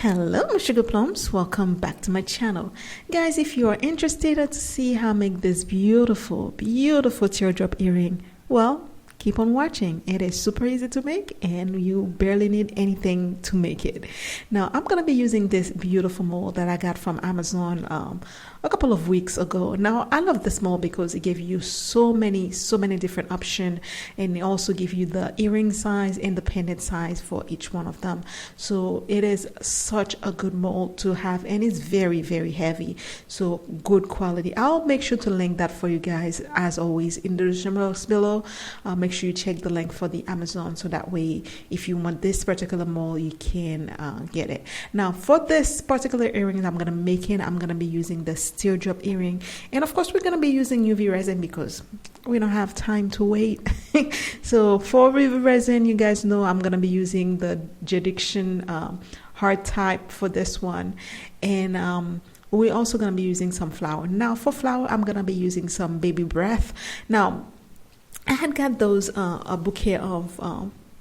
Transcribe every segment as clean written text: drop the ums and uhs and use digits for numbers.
Hello my sugar plums, welcome back to my channel. Guys, if you are interested to see how I make this beautiful teardrop earring, well, keep on watching. It is super easy to make and you barely need anything to make it. Now I'm gonna be using this beautiful mold that I got from Amazon a couple of weeks ago. Now I love this mold because it gives you so many different options, and it also gives you the earring size and the pendant size for each one of them. So it is such a good mold to have, and it's very heavy, so good quality. I'll make sure to link that for you guys as always in the description box below. Make sure you check the link for the Amazon, so that way if you want this particular mold you can get it. Now for this particular earring I'm gonna make it, I'm gonna be using this teardrop earring, and of course we're gonna be using UV resin because we don't have time to wait. So for UV resin, you guys know I'm gonna be using the Judiction hard type for this one, and we're also gonna be using some flour. Now for flour I'm gonna be using some baby breath. Now I had got those a bouquet of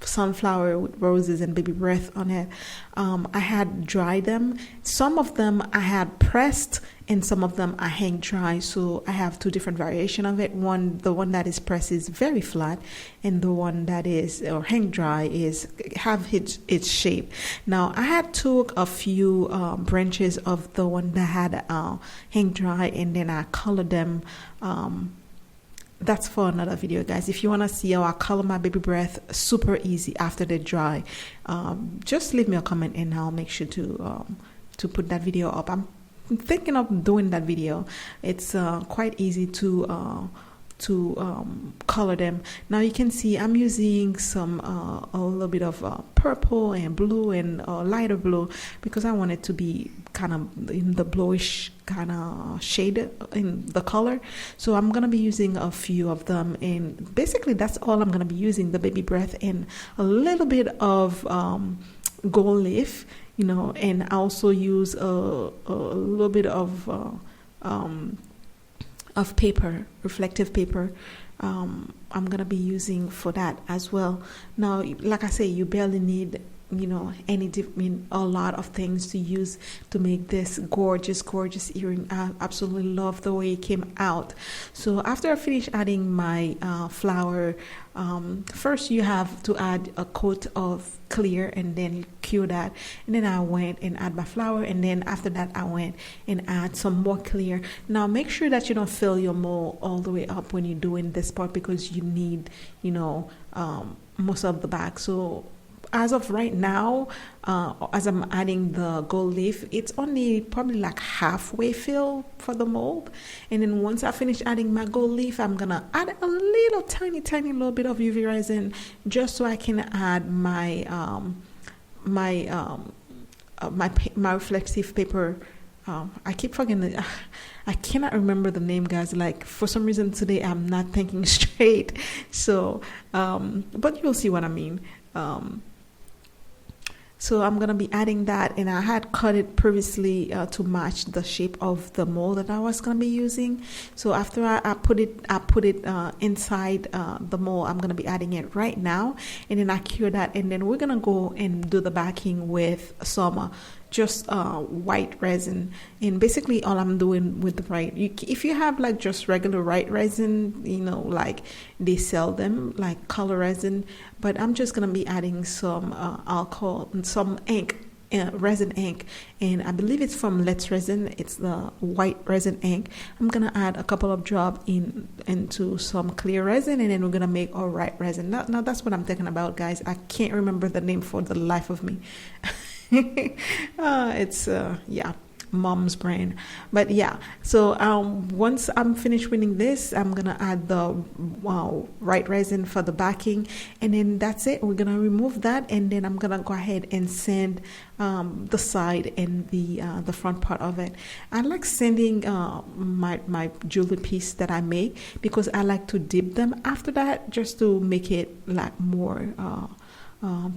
sunflower with roses and baby breath on it. I had dried them. Some of them I had pressed and some of them I hang dry. So I have two different variation of it. The one that is pressed is very flat, and the one that is or hang dry is have its shape. Now I had took a few branches of the one that had hang dry, and then I colored them. That's for another video, guys. If you want to see how I color my baby breath, super easy after they dry, just leave me a comment and I'll make sure to put that video up. I'm thinking of doing that video. It's quite easy to color them. Now you can see I'm using some a little bit of purple and blue and lighter blue because I want it to be kind of in the bluish kind of shade in the color. So I'm gonna be using a few of them, and basically that's all I'm gonna be using: the baby breath and a little bit of gold leaf, you know, and I also use a little bit of paper, reflective paper. I'm gonna be using for that as well. Now, like I say, you barely need, you know, a lot of things to use to make this gorgeous earring. I absolutely love the way it came out. So after I finish adding my flour, first you have to add a coat of clear and then cure that, and then I went and add my flour, and then after that I went and add some more clear. Now make sure that you don't fill your mold all the way up when you're doing this part, because you need, you know, most of the bag. So as of right now, as I'm adding the gold leaf, it's only probably like halfway fill for the mold. And then once I finish adding my gold leaf, I'm gonna add a little tiny little bit of UV resin, just so I can add my my reflective paper. I keep forgetting I cannot remember the name, guys. Like, for some reason today I'm not thinking straight. So but you'll see what I mean. So I'm gonna be adding that, and I had cut it previously to match the shape of the mold that I was gonna be using. So after I put it inside the mold, I'm gonna be adding it right now, and then I cure that, and then we're gonna go and do the backing with some just white resin. And basically all I'm doing with the white, if you have like just regular white resin, you know, like they sell them like color resin, but I'm just gonna be adding some alcohol and some ink, resin ink, and I believe it's from Let's Resin. It's the white resin ink. I'm gonna add a couple of drops into some clear resin, and then we're gonna make our white resin. Now that's what I'm thinking about, guys. I can't remember the name for the life of me. It's yeah, mom's brain. But yeah, so once I'm finished winning this, I'm gonna add the white resin for the backing, and then that's it. We're gonna remove that, and then I'm gonna go ahead and sand the side and the front part of it. I like sanding my jewelry piece that I make, because I like to dip them after that, just to make it like more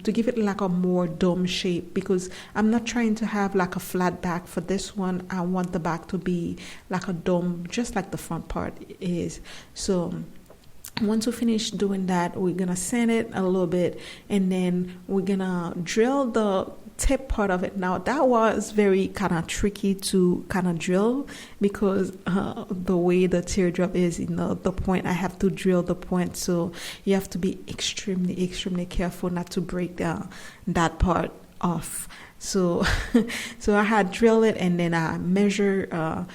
to give it like a more dome shape, because I'm not trying to have like a flat back for this one. I want the back to be like a dome, just like the front part is. So once we finish doing that, we're gonna sand it a little bit, and then we're gonna drill the tip part of it. Now that was very kind of tricky to kind of drill because the way the teardrop is, the point, I have to drill the point, so you have to be extremely careful not to break that part off. So so I had drilled it, and then I measure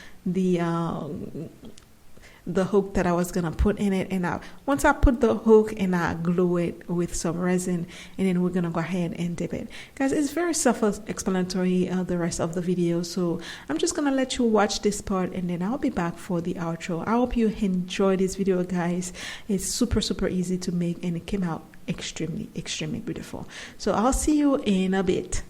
the hook that I was gonna put in it, and once I put the hook and I glue it with some resin, and then we're gonna go ahead and dip it. Guys, it's very self-explanatory, the rest of the video, so I'm just gonna let you watch this part, and then I'll be back for the outro. I hope you enjoyed this video, guys. It's super easy to make, and it came out extremely beautiful. So I'll see you in a bit.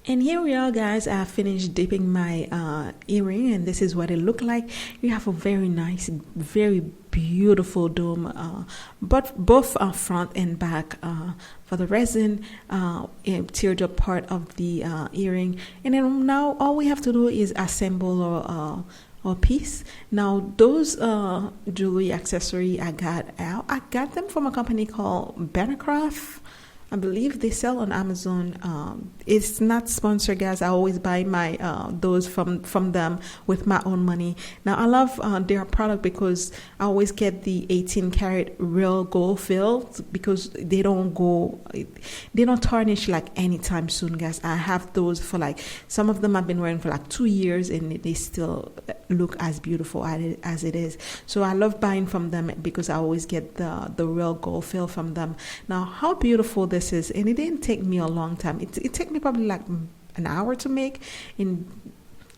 And here we are, guys. I finished dipping my earring, and this is what it looked like. You have a very nice, very beautiful dome, but both front and back for the resin teardrop part of the earring. And then now all we have to do is assemble or piece. Now those jewelry accessory I got them from a company called Bettercraft. I believe they sell on Amazon. It's not sponsored, guys. I always buy my those from them with my own money. Now I love their product because I always get the 18 karat real gold filled, because they don't tarnish like anytime soon, guys. I have those for like, some of them I've been wearing for like 2 years and they still look as beautiful as it is. So I love buying from them because I always get the real gold fill from them. Now how beautiful this is, and it didn't take me a long time. It took me probably like an hour to make, and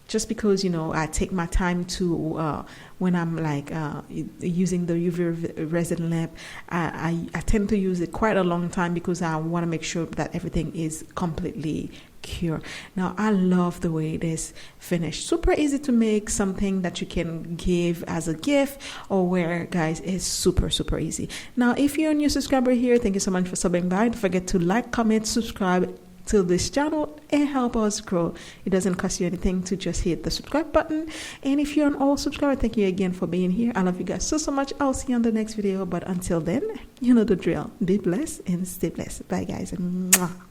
just because, you know, I take my time to when I'm like using the UV resin lamp, I tend to use it quite a long time because I want to make sure that everything is completely cure. Now I love the way it is finished. Super easy to make, something that you can give as a gift or wear, guys. It's super easy. Now if you're a new subscriber here, thank you so much for subbing by. Don't forget to like, comment, subscribe to this channel and help us grow. It doesn't cost you anything to just hit the subscribe button. And if you're an old subscriber, thank you again for being here. I love you guys so much. I'll see you on the next video, but until then, you know the drill. Be blessed and stay blessed. Bye, guys. Mwah.